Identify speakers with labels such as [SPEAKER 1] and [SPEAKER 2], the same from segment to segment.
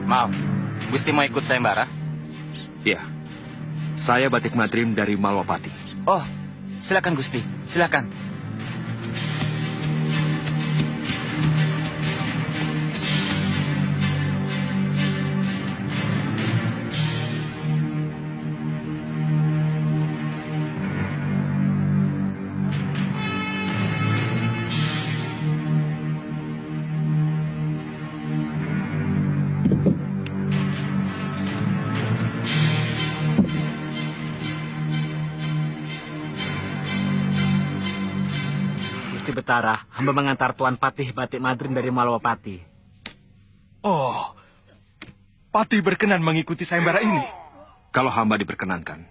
[SPEAKER 1] Maaf, Gusti mau ikut sayembara?
[SPEAKER 2] Ya, saya Batik Madrim dari Malwapati.
[SPEAKER 1] Oh, silakan Gusti, silakan.
[SPEAKER 3] Betara, hamba mengantar Tuan Patih Batik Madrim dari Malwapati.
[SPEAKER 4] Oh, Patih berkenan mengikuti sayembara ini.
[SPEAKER 2] Kalau hamba diperkenankan,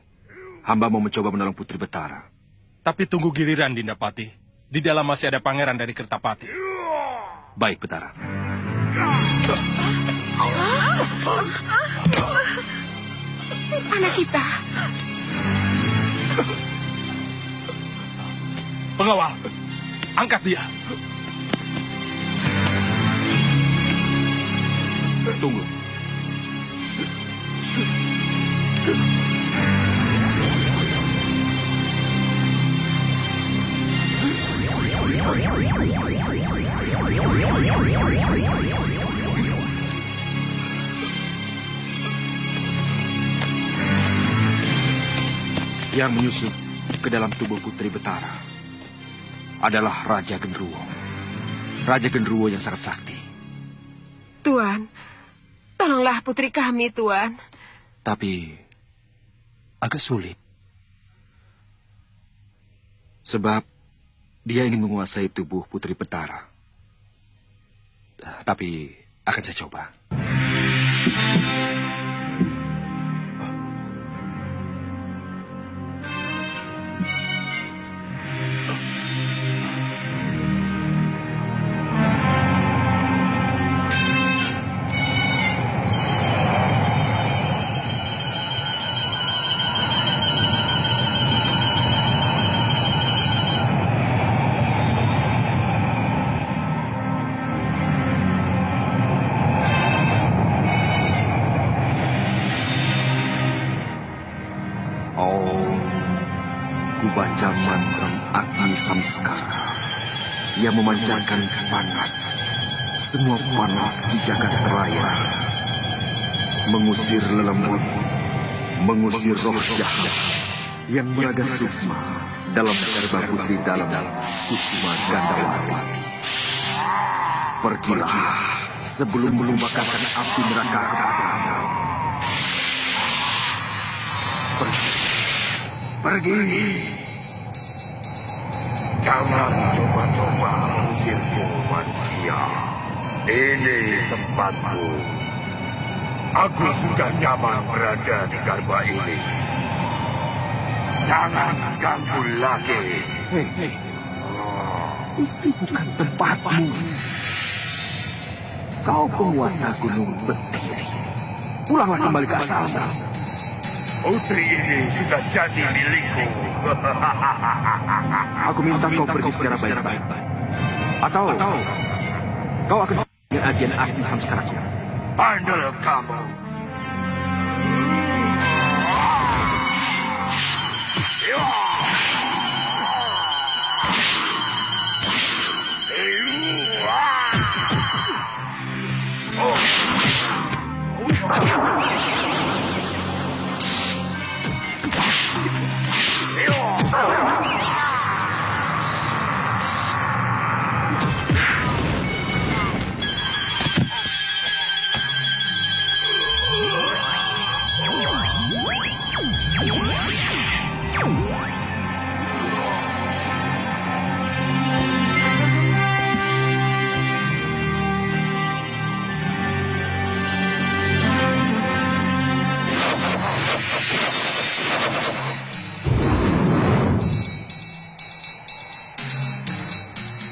[SPEAKER 2] hamba mau mencoba menolong Putri Betara.
[SPEAKER 4] Tapi tunggu giliran, Dinda Patih. Di dalam masih ada pangeran dari Kertapati.
[SPEAKER 2] Baik, Betara.
[SPEAKER 5] Anak kita.
[SPEAKER 4] Pengawal, angkat dia.
[SPEAKER 2] Tunggu. Yang menyusup ke dalam tubuh Putri Betara adalah Raja Genruwo. Raja Genruwo yang sangat sakti.
[SPEAKER 5] Tuan, tolonglah putri kami, Tuan.
[SPEAKER 2] Tapi agak sulit. Sebab dia ingin menguasai tubuh Putri Betara. Tapi akan saya coba. Baca mantra Agni Samskara yang memancarkan panas, semua panas di jagat raya, mengusir lelembut, mengusir roh jahat yang meraga sukma dalam serba putri dalam Kusuma Gandawati. Pergilah sebelum membakar api neraka kepadamu. Pergi.
[SPEAKER 6] Jangan coba-coba mengusirku, manusia. Ini tempatku. Aku sudah nyaman berada di Garba ini. Jangan ganggu lagi.
[SPEAKER 2] Hei. Itu bukan tempatmu. Kau penguasa Gunung Betiri. Pulanglah kembali ke asalmu.
[SPEAKER 6] Putri ini sudah jadi milikku.
[SPEAKER 2] Aku minta kau pergi secara baik-baik. Atau kau akan dengan ajian Agni Samskara.
[SPEAKER 6] Bandel kamu.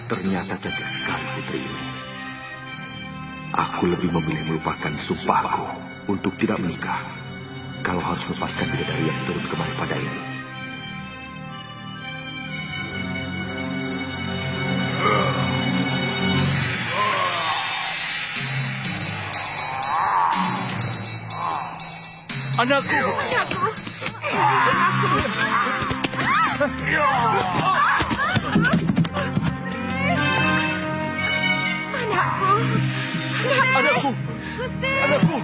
[SPEAKER 2] Ternyata cantik sekali putri ini. Aku lebih memilih melupakan sumpahku untuk tidak menikah kalau harus melepaskan bidadari yang turun kemari pada ini. Anakku!
[SPEAKER 5] Anakku.
[SPEAKER 2] Anakku!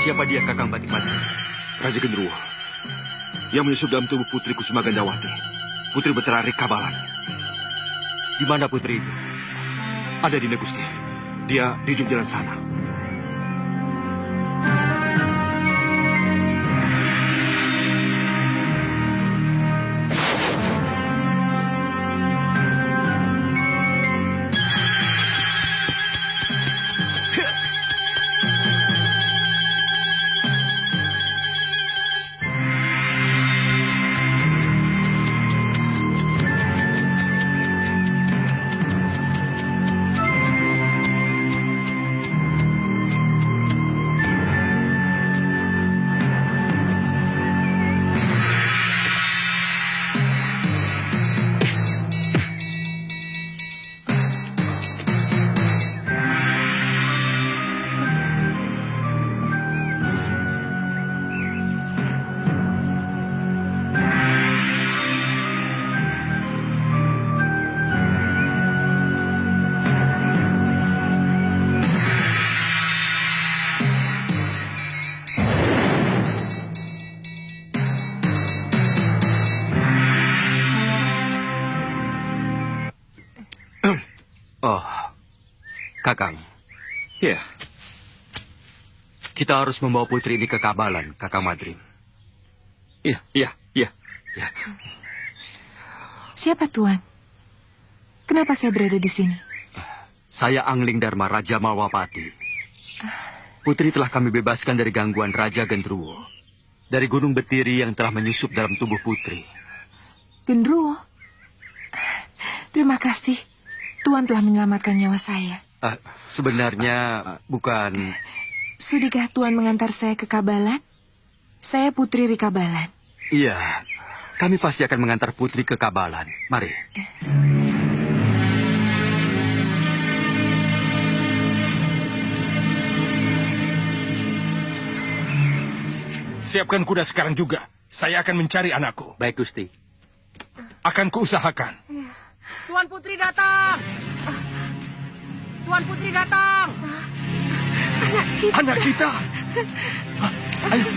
[SPEAKER 2] Siapa dia, Kakang Batik Madri? Raja Genderuwo yang menyusup dalam tubuh Putri Kusuma Gandawati, Putri Betara Rikabalan. Di mana putri itu? Ada di Gusti. Dia di ujung jalan sana. Oh, Kakang. Ya. Kita harus membawa putri ini ke Kabalan, Kakang Madrim. Iya.
[SPEAKER 5] Siapa Tuan? Kenapa saya berada di sini?
[SPEAKER 2] Saya Angling Dharma, Raja Malwapati. Putri telah kami bebaskan dari gangguan Raja Genderuwo. Dari Gunung Betiri yang telah menyusup dalam tubuh putri.
[SPEAKER 5] Genderuwo? Terima kasih. Tuan telah menyelamatkan nyawa saya.
[SPEAKER 2] Sebenarnya bukan...
[SPEAKER 5] Sudahkah Tuan mengantar saya ke Kabalan? Saya Putri Rikabalan.
[SPEAKER 2] Iya, kami pasti akan mengantar putri ke Kabalan. Mari.
[SPEAKER 4] Siapkan kuda sekarang juga. Saya akan mencari anakku.
[SPEAKER 3] Baik, Gusti.
[SPEAKER 4] Akan kuusahakan.
[SPEAKER 3] Tuan Putri datang! Tuan Putri datang!
[SPEAKER 4] Anak kita! Hah, ayo.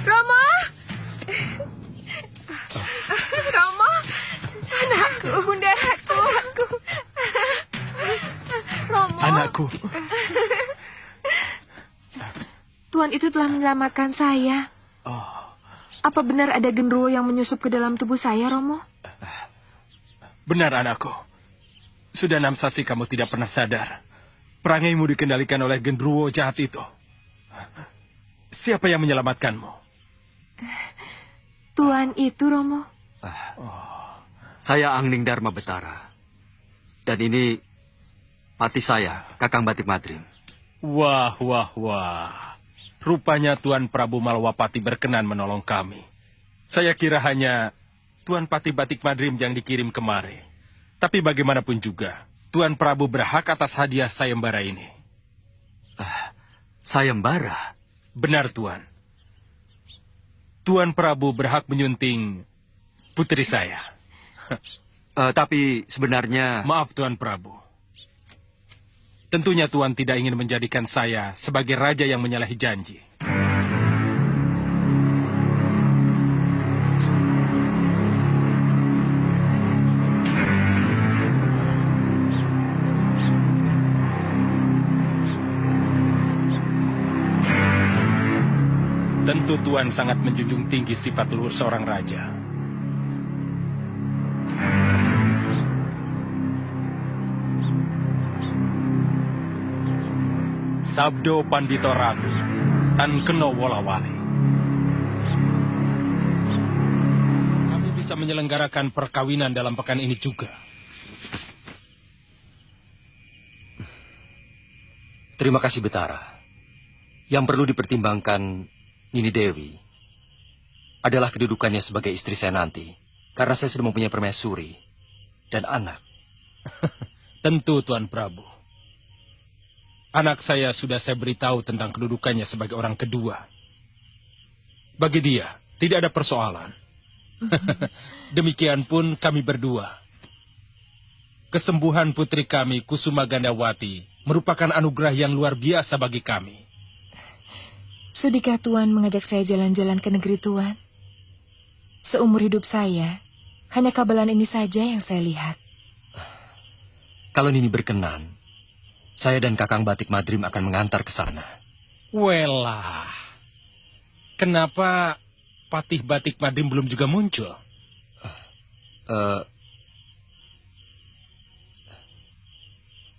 [SPEAKER 5] Romo! Romo! Anakku, bundaku. Romo.
[SPEAKER 4] Anakku.
[SPEAKER 5] Tuan itu telah menyelamatkan saya. Apa benar ada genderuwo yang menyusup ke dalam tubuh saya, Romo?
[SPEAKER 4] Benar, anakku. Sudah 6 sasi kamu tidak pernah sadar. Perangaimu dikendalikan oleh genderuwo jahat itu. Siapa yang menyelamatkanmu?
[SPEAKER 5] Tuan itu, Romo.
[SPEAKER 2] Saya Angning Dharma Betara. Dan ini patih saya, Kakang Batik Madrim.
[SPEAKER 4] Wah, wah, wah. Rupanya Tuan Prabu Malwapati berkenan menolong kami. Saya kira hanya Tuan Patih Batik Madrim yang dikirim kemari. Tapi bagaimanapun juga, Tuan Prabu berhak atas hadiah sayembara ini.
[SPEAKER 2] Sayembara?
[SPEAKER 4] Benar, Tuan. Tuan Prabu berhak menyunting putri saya.
[SPEAKER 2] Tapi sebenarnya...
[SPEAKER 4] Maaf, Tuan Prabu. Tentunya Tuan tidak ingin menjadikan saya sebagai raja yang menyalahi janji. Tentu Tuan sangat menjunjung tinggi sifat luhur seorang raja. Sabdo Pandito Ratu, Tan Keno Wolawali. Kami bisa menyelenggarakan perkawinan dalam pekan ini juga.
[SPEAKER 7] Terima kasih, Betara. Yang perlu dipertimbangkan Nini Dewi adalah kedudukannya sebagai istri saya nanti. Karena saya sudah mempunyai permaisuri dan anak.
[SPEAKER 4] Tentu, Tuan Prabu. Anak saya sudah saya beritahu tentang kedudukannya sebagai orang kedua. Bagi dia, tidak ada persoalan. Demikian pun kami berdua. Kesembuhan putri kami, Kusuma Gandawati, merupakan anugerah yang luar biasa bagi kami.
[SPEAKER 5] Sudikah Tuan mengajak saya jalan-jalan ke negeri Tuan? Seumur hidup saya, hanya Kabalan ini saja yang saya lihat.
[SPEAKER 7] Kalau Nini berkenan, saya dan Kakang Batik Madrim akan mengantar ke sana.
[SPEAKER 4] Welah, kenapa Patih Batik Madrim belum juga muncul?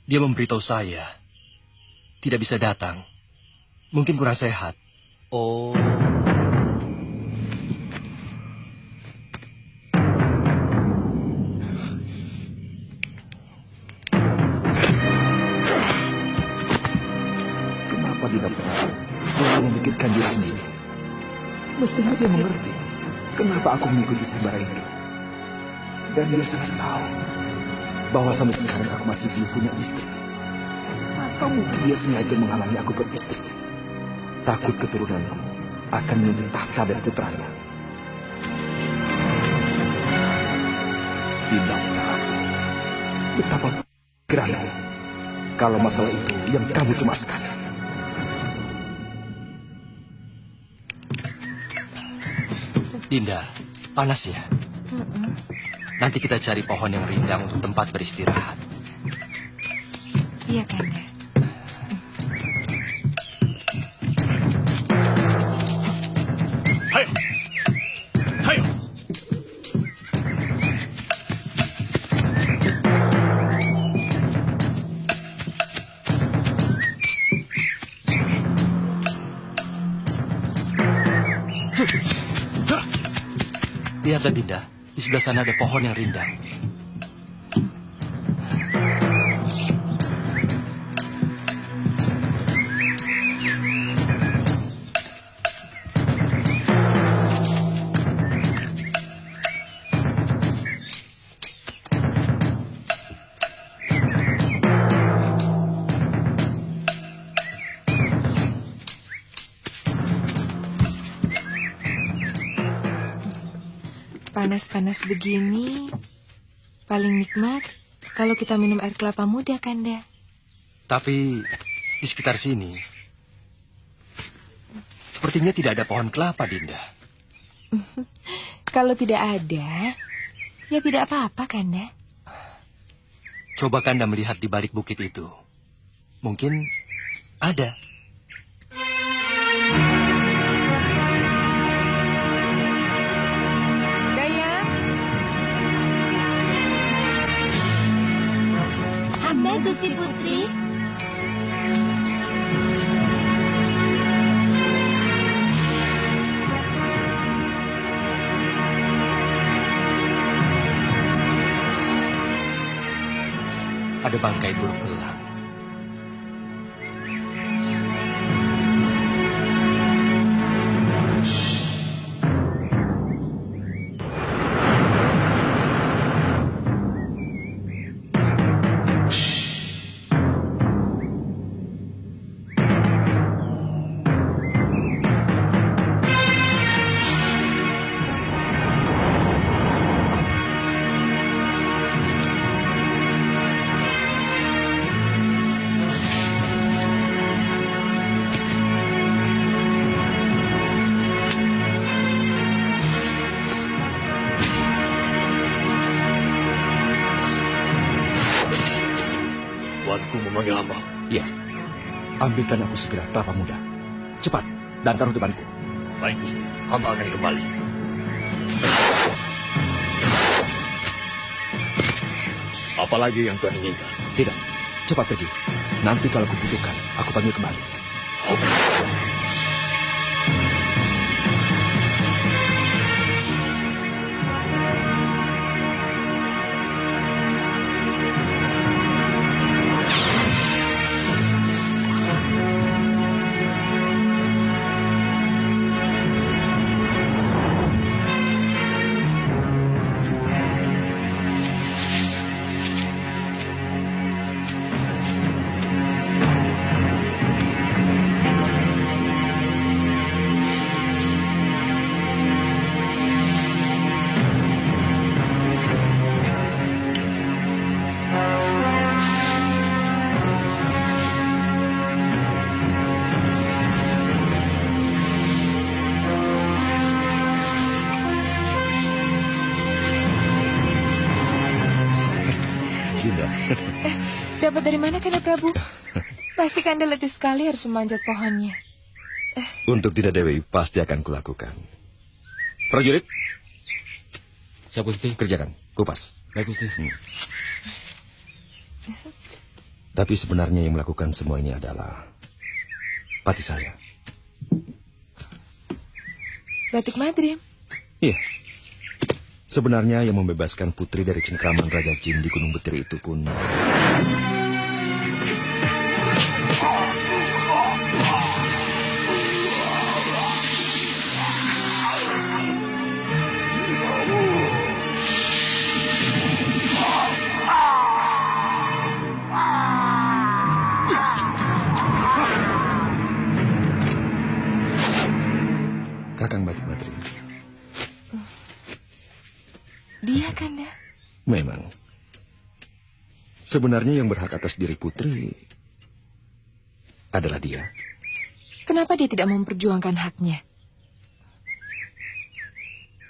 [SPEAKER 7] Dia memberitahu saya tidak bisa datang. Mungkin kurang sehat.
[SPEAKER 4] Oh.
[SPEAKER 6] Kenapa Dinda Prabu selalu memikirkan diri sendiri? Mestinya dia mengerti kenapa aku mengikuti sayembara ini. Dan dia sangat tahu bahwa sampai sekarang aku masih belum punya istri. Atau mungkin dia sengaja menghalangi aku beristri. Takut keturunanku akan menuntut tahta dari putranya. Dinda Prabu, betapa pikiranmu kalau masalah itu yang kamu cemaskan.
[SPEAKER 7] Dinda, panas ya? Nanti kita cari pohon yang rindang untuk tempat beristirahat.
[SPEAKER 5] Iya, Kanda.
[SPEAKER 6] Hayo! Hayo!
[SPEAKER 7] Lihatlah, Dinda. Di sebelah sana ada pohon yang rindang.
[SPEAKER 5] panas-panas begini, paling nikmat kalau kita minum air kelapa muda, Kanda.
[SPEAKER 7] Tapi di sekitar sini, sepertinya tidak ada pohon kelapa, Dinda.
[SPEAKER 5] Kalau tidak ada, ya tidak apa-apa, Kanda.
[SPEAKER 7] Coba Kanda melihat di balik bukit itu. Mungkin ada.
[SPEAKER 5] Dayang,
[SPEAKER 8] Hamba Gusti Putri.
[SPEAKER 7] Ada bangkai burung elang.
[SPEAKER 6] Tuanku memanggil hamba. Ya, ambilkan aku segera kelapa muda. Cepat, dan taruh depanku. Baik, Gusti. Hamba akan kembali. Apalagi yang Tuan inginkan? Tidak, cepat pergi. Nanti kalau kubutuhkan, aku panggil kembali.
[SPEAKER 5] Dapat dari mana, Kanda Prabu? Pasti Kanda letih sekali harus memanjat pohonnya.
[SPEAKER 6] Untuk Dinda Dewi, pasti akan kulakukan. Prajurit,
[SPEAKER 3] Siap, Gusti.
[SPEAKER 6] kerjakan. Kupas.
[SPEAKER 3] Baik, Gusti.
[SPEAKER 6] Tapi sebenarnya yang melakukan semua ini adalah pati saya.
[SPEAKER 5] Batik Madrim.
[SPEAKER 6] Iya. Sebenarnya yang membebaskan putri dari cengkraman Raja Jin di Gunung Betir itu pun... Kakang Batik Madrim.
[SPEAKER 5] Dia, Kanda.
[SPEAKER 6] Memang. Sebenarnya yang berhak atas diri putri adalah dia.
[SPEAKER 5] Kenapa dia tidak memperjuangkan haknya?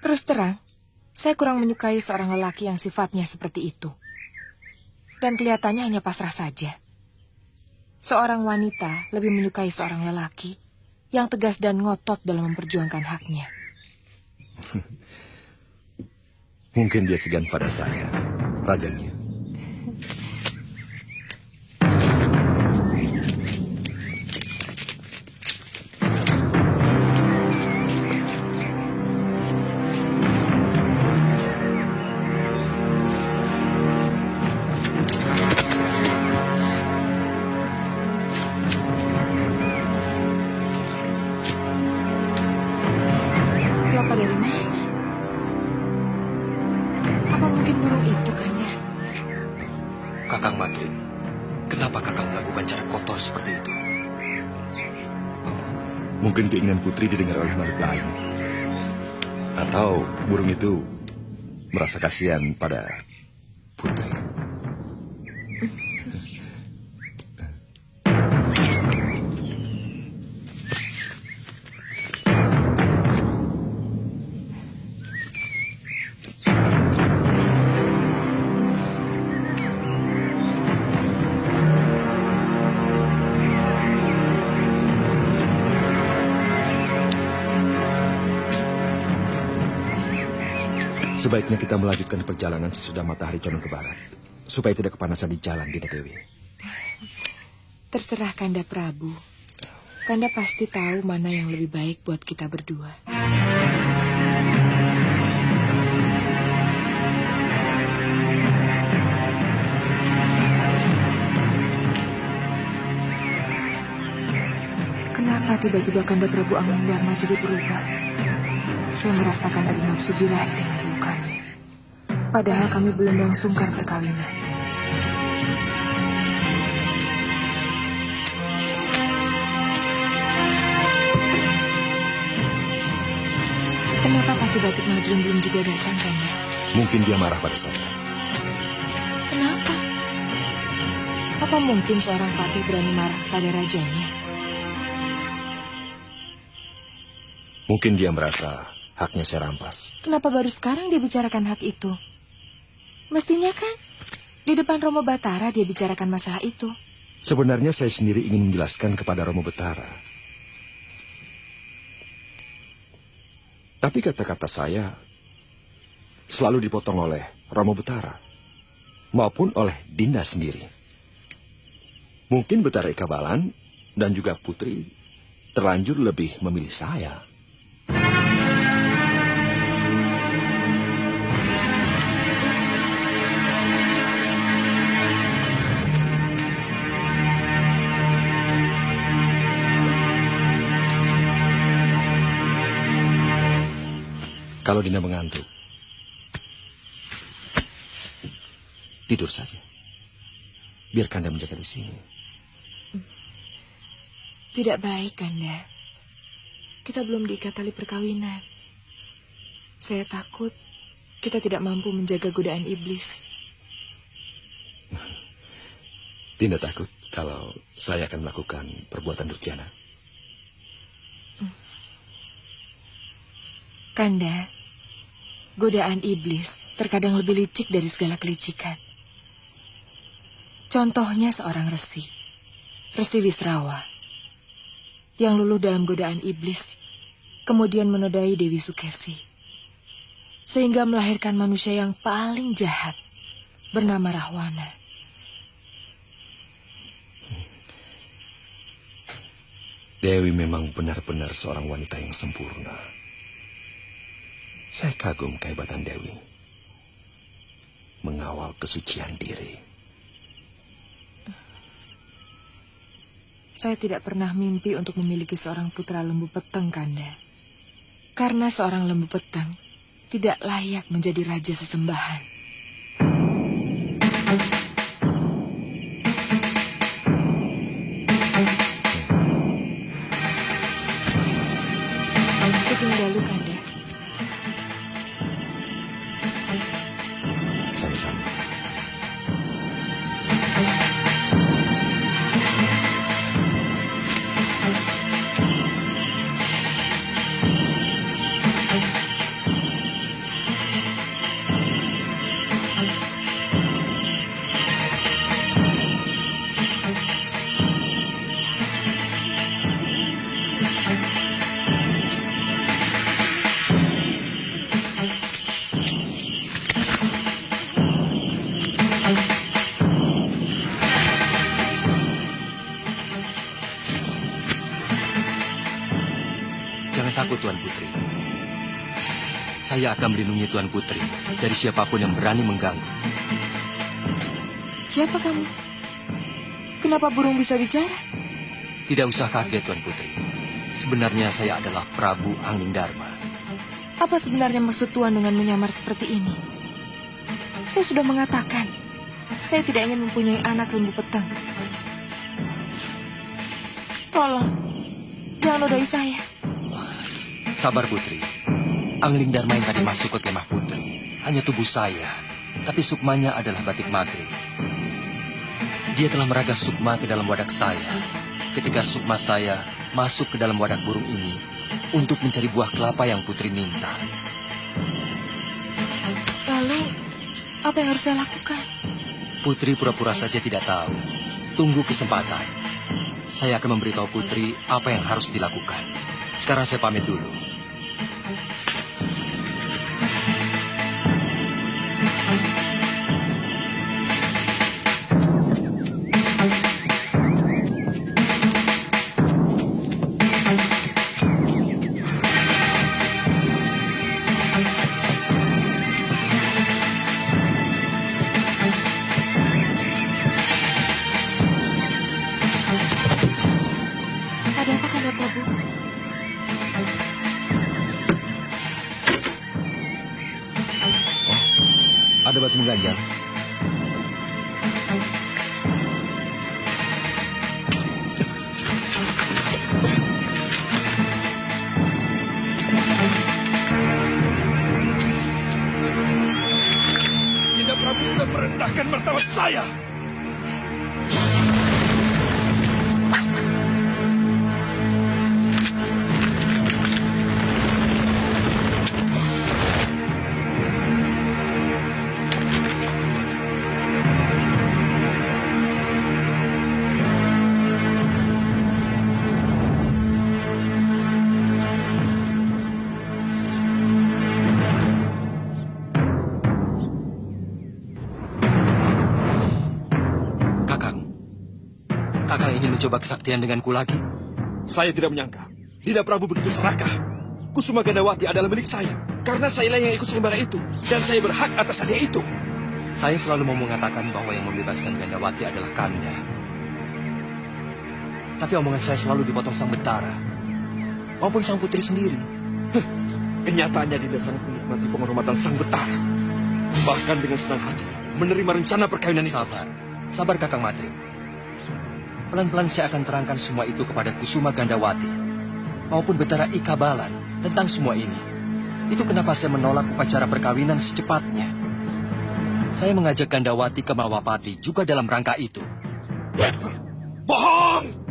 [SPEAKER 5] Terus terang, saya kurang menyukai seorang lelaki yang sifatnya seperti itu. Dan kelihatannya hanya pasrah saja. Seorang wanita lebih menyukai seorang lelaki yang tegas dan ngotot dalam memperjuangkan haknya.
[SPEAKER 6] Mungkin dia segan pada saya, rajanya.
[SPEAKER 5] Kelapa dari mana? Apa mungkin burung itu, Kanda?
[SPEAKER 7] Kakang Madrim, kenapa Kakang melakukan cara kotor seperti itu?
[SPEAKER 6] Mungkin keinginan putri didengar oleh makhluk lain. Atau burung itu merasa kasihan pada Putri. Sebaiknya kita melanjutkan perjalanan sesudah matahari condong ke barat, supaya tidak kepanasan di jalan, Dinda Dewi.
[SPEAKER 5] Terserah Kanda Prabu. Kanda pasti tahu mana yang lebih baik buat kita berdua. Kenapa tiba-tiba Kanda Prabu Anglingdarma jadi berubah? Saya merasakan ada nafsu birahi dengan pelukannya. Padahal kami belum melangsungkan perkawinan. Kenapa Patih Batik Madrim belum juga datang, Kanda?
[SPEAKER 6] Mungkin dia marah pada saya.
[SPEAKER 5] Kenapa? Apa mungkin seorang patih berani marah kepada rajanya?
[SPEAKER 6] Mungkin dia merasa haknya saya rampas.
[SPEAKER 5] Kenapa baru sekarang dia bicarakan hak itu? Mestinya kan di depan Romo Batara dia bicarakan masalah itu.
[SPEAKER 6] Sebenarnya saya sendiri ingin menjelaskan kepada Romo Batara. Tapi kata-kata saya selalu dipotong oleh Romo Batara maupun oleh Dinda sendiri. Mungkin Betara Ikabalan dan juga Putri terlanjur lebih memilih saya. Kalau Dinda mengantuk, tidur saja. Biar Kanda menjaga di sini.
[SPEAKER 5] Tidak baik, Kanda. Kita belum diikat tali perkawinan. Saya takut kita tidak mampu menjaga godaan iblis.
[SPEAKER 6] Dinda takut kalau saya akan melakukan perbuatan durjana.
[SPEAKER 5] Kanda, godaan iblis terkadang lebih licik dari segala kelicikan. Contohnya seorang Resi Wisrawa, yang luluh dalam godaan iblis, kemudian menodai Dewi Sukesi, sehingga melahirkan manusia yang paling jahat, bernama Rahwana.
[SPEAKER 6] Dewi memang benar-benar seorang wanita yang sempurna. Saya kagum kehebatan Dewi. Mengawal kesucian diri.
[SPEAKER 5] Saya tidak pernah mimpi untuk memiliki seorang putra lembu peteng, Kanda. Karena seorang lembu peteng tidak layak menjadi raja sesembahan. Sugeng Dalu, Kanda.
[SPEAKER 6] Sama-sama.
[SPEAKER 7] Jangan takut, Tuan Putri. Saya akan melindungi Tuan Putri dari siapapun yang berani mengganggu.
[SPEAKER 5] Siapa kamu? Kenapa burung bisa bicara?
[SPEAKER 7] Tidak usah kaget, Tuan Putri. Sebenarnya saya adalah Prabu Anglingdarma.
[SPEAKER 5] Apa sebenarnya maksud Tuan dengan menyamar seperti ini? Saya sudah mengatakan, saya tidak ingin mempunyai anak lembu peteng. Tolong, jangan nodai saya.
[SPEAKER 7] Sabar, Putri. Anglingdarma yang tadi masuk ke kemah Putri hanya tubuh saya, tapi sukmanya adalah batik Madrim. Dia telah meragas sukma ke dalam wadah saya, ketika sukma saya masuk ke dalam wadah burung ini untuk mencari buah kelapa yang putri minta.
[SPEAKER 5] Lalu, apa yang harus saya lakukan?
[SPEAKER 7] Putri pura-pura saja tidak tahu. Tunggu kesempatan. Saya akan memberitahu Putri apa yang harus dilakukan. Sekarang saya pamit dulu.
[SPEAKER 5] Ada apa, Kanda Prabu?
[SPEAKER 6] Ada batu mengganjal.
[SPEAKER 2] Dinda Prabu sudah merendahkan martabat saya.
[SPEAKER 7] Kakang ingin mencoba kesaktian denganku lagi?
[SPEAKER 2] Saya tidak menyangka Dinda Prabu begitu serakah. Kusuma Gandawati adalah milik saya karena sayalah yang ikut sayembara itu dan saya berhak atas hadiah itu.
[SPEAKER 7] Saya selalu mau mengatakan bahwa yang membebaskan Gandawati adalah Kanda. Tapi omongan saya selalu dipotong Sang Betara maupun Sang Putri sendiri.
[SPEAKER 2] Kenyataannya Dinda sangat menikmati penghormatan Sang Betara. Bahkan dengan senang hati menerima rencana perkawinan itu.
[SPEAKER 7] Sabar Kakang Madrim. Pelan-pelan saya akan terangkan semua itu kepada Kusuma Gandawati maupun Betara Ikabalan tentang semua ini. Itu kenapa saya menolak upacara perkawinan secepatnya. Saya mengajak Gandawati ke Malwapati juga dalam rangka itu.
[SPEAKER 2] Bohong!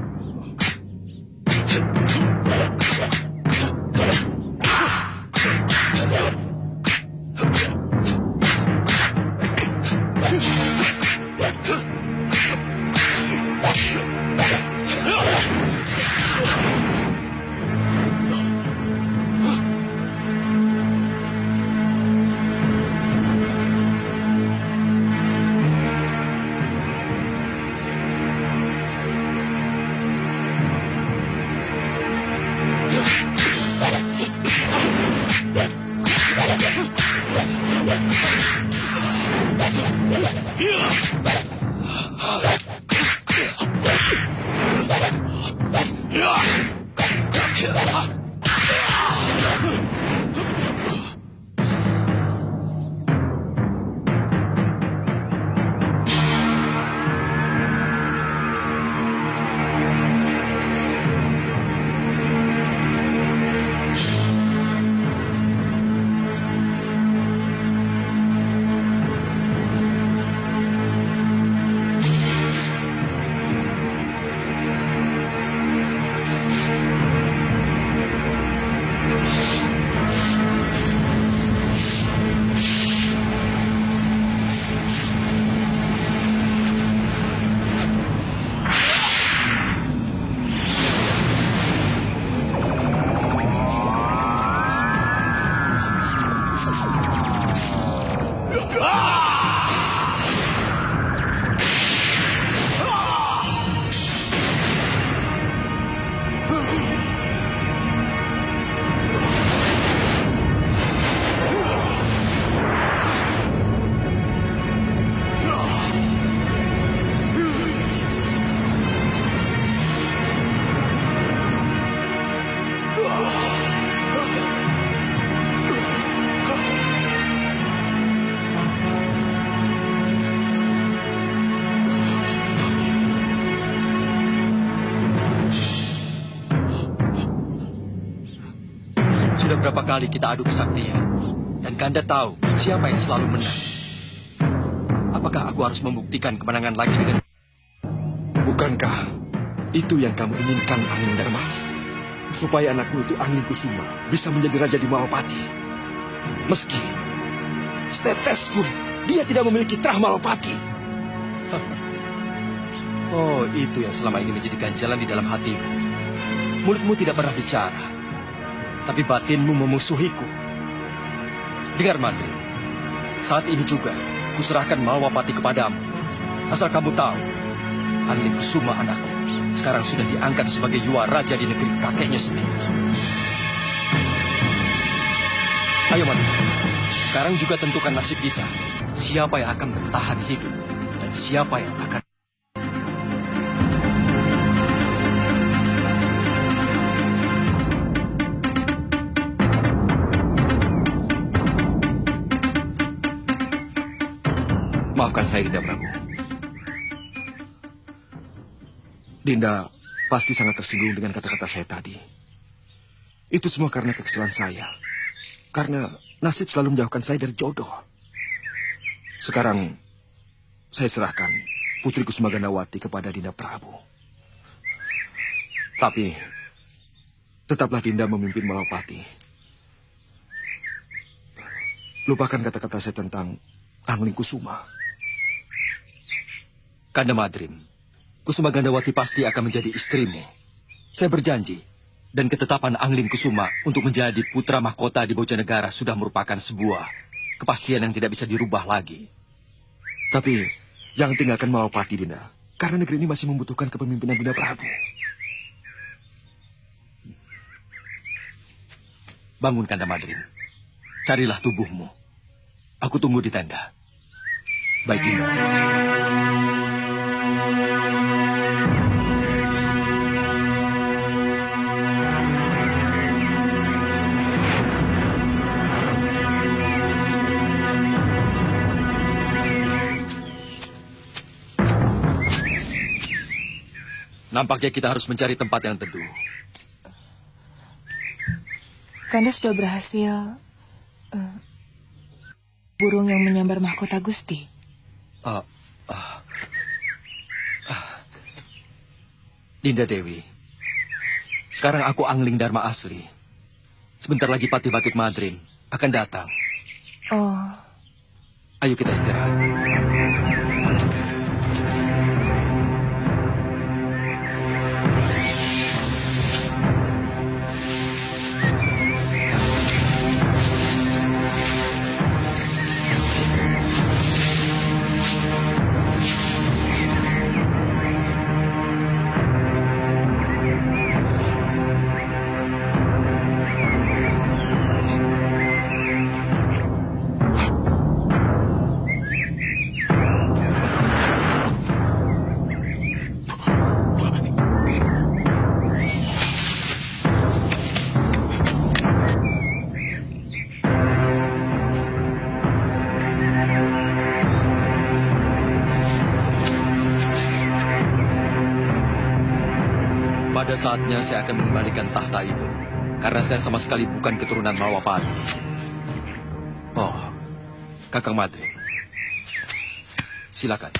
[SPEAKER 7] Sudah berapa kali kita adu kesaktian, dan Kanda tahu siapa yang selalu menang. Apakah aku harus membuktikan kemenangan lagi dengan...
[SPEAKER 6] Bukankah itu yang kamu inginkan, Angling Dharma? Supaya anakmu itu Angling Kusuma bisa menjadi raja di Malapati. Meski setetes pun dia tidak memiliki terah Malapati.
[SPEAKER 7] Oh, itu yang selama ini menjadi ganjalan di dalam hatimu. Mulutmu tidak pernah bicara, tapi batinmu memusuhiku. Dengar, Madrim. Saat ini juga, kuserahkan Malwapati kepadamu. Asal kamu tahu, Angling Kusuma anakku sekarang sudah diangkat sebagai Yuwa Raja di negeri kakeknya sendiri. Ayo, Madrim. Sekarang juga tentukan nasib kita. Siapa yang akan bertahan hidup dan siapa yang akan...
[SPEAKER 6] Maafkan saya, Dinda Prabu. Dinda pasti sangat tersinggung dengan kata-kata saya tadi. Itu semua karena kesalahan saya. Karena nasib selalu menjauhkan saya dari jodoh. Sekarang, saya serahkan Putri Kusuma Gandawati kepada Dinda Prabu. Tapi, tetaplah Dinda memimpin Malapati. Lupakan kata-kata saya tentang Angling Kusuma.
[SPEAKER 7] Kanda Madrim, Kusuma Gandawati pasti akan menjadi istrimu. Saya berjanji, dan ketetapan Angling Kusuma untuk menjadi putra mahkota di Bojanegara sudah merupakan sebuah kepastian yang tidak bisa dirubah lagi.
[SPEAKER 6] Tapi, yang tinggalkan Malapati, Dinda. Karena negeri ini masih membutuhkan kepemimpinan Dinda Prabu.
[SPEAKER 7] Bangun, Kanda Madrim. Carilah tubuhmu. Aku tunggu di tenda.
[SPEAKER 6] Baik, Dinda.
[SPEAKER 7] Nampaknya kita harus mencari tempat yang teduh.
[SPEAKER 5] Kanda sudah berhasil burung yang menyambar mahkota Gusti.
[SPEAKER 7] Dinda Dewi, sekarang aku Angling Dharma asli. Sebentar lagi Patih Batik Madrim akan datang.
[SPEAKER 5] Oh,
[SPEAKER 7] Ayo kita istirahat. Pada saatnya saya akan mengembalikan tahta itu. Karena saya sama sekali bukan keturunan Malwapati. Oh, Kakang Madrim. Silakan.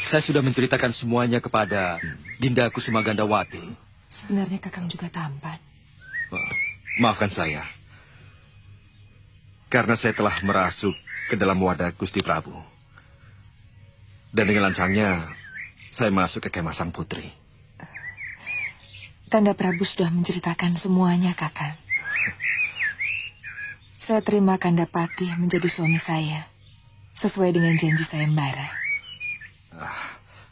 [SPEAKER 7] Saya sudah menceritakan semuanya kepada Dinda Kusuma Gandawati.
[SPEAKER 5] sebenarnya Kakang juga tampan.
[SPEAKER 6] Maafkan saya. Karena saya telah merasuk ke dalam wadah Gusti Prabu. Dan dengan lancangnya, saya masuk ke kemah sang putri.
[SPEAKER 5] Kanda Prabu sudah menceritakan semuanya, Kakang. Saya terima Kanda Patih menjadi suami saya, sesuai dengan janji sayembara.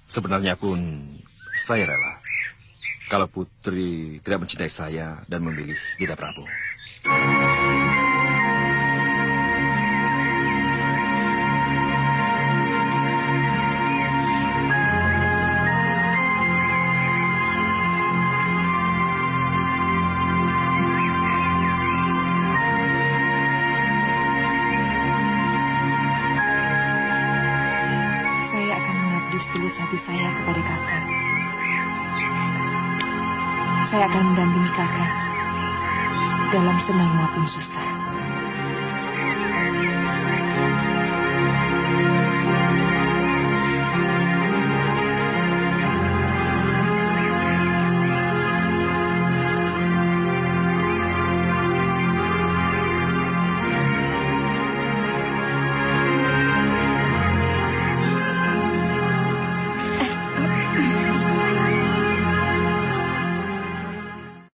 [SPEAKER 6] Sebenarnya pun saya rela kalau putri tidak mencintai saya dan memilih Dinda Prabu.
[SPEAKER 5] Saya akan mengabdi setulus hati saya kepada Kakang. Saya akan mendampingi Kakang dalam senang maupun susah.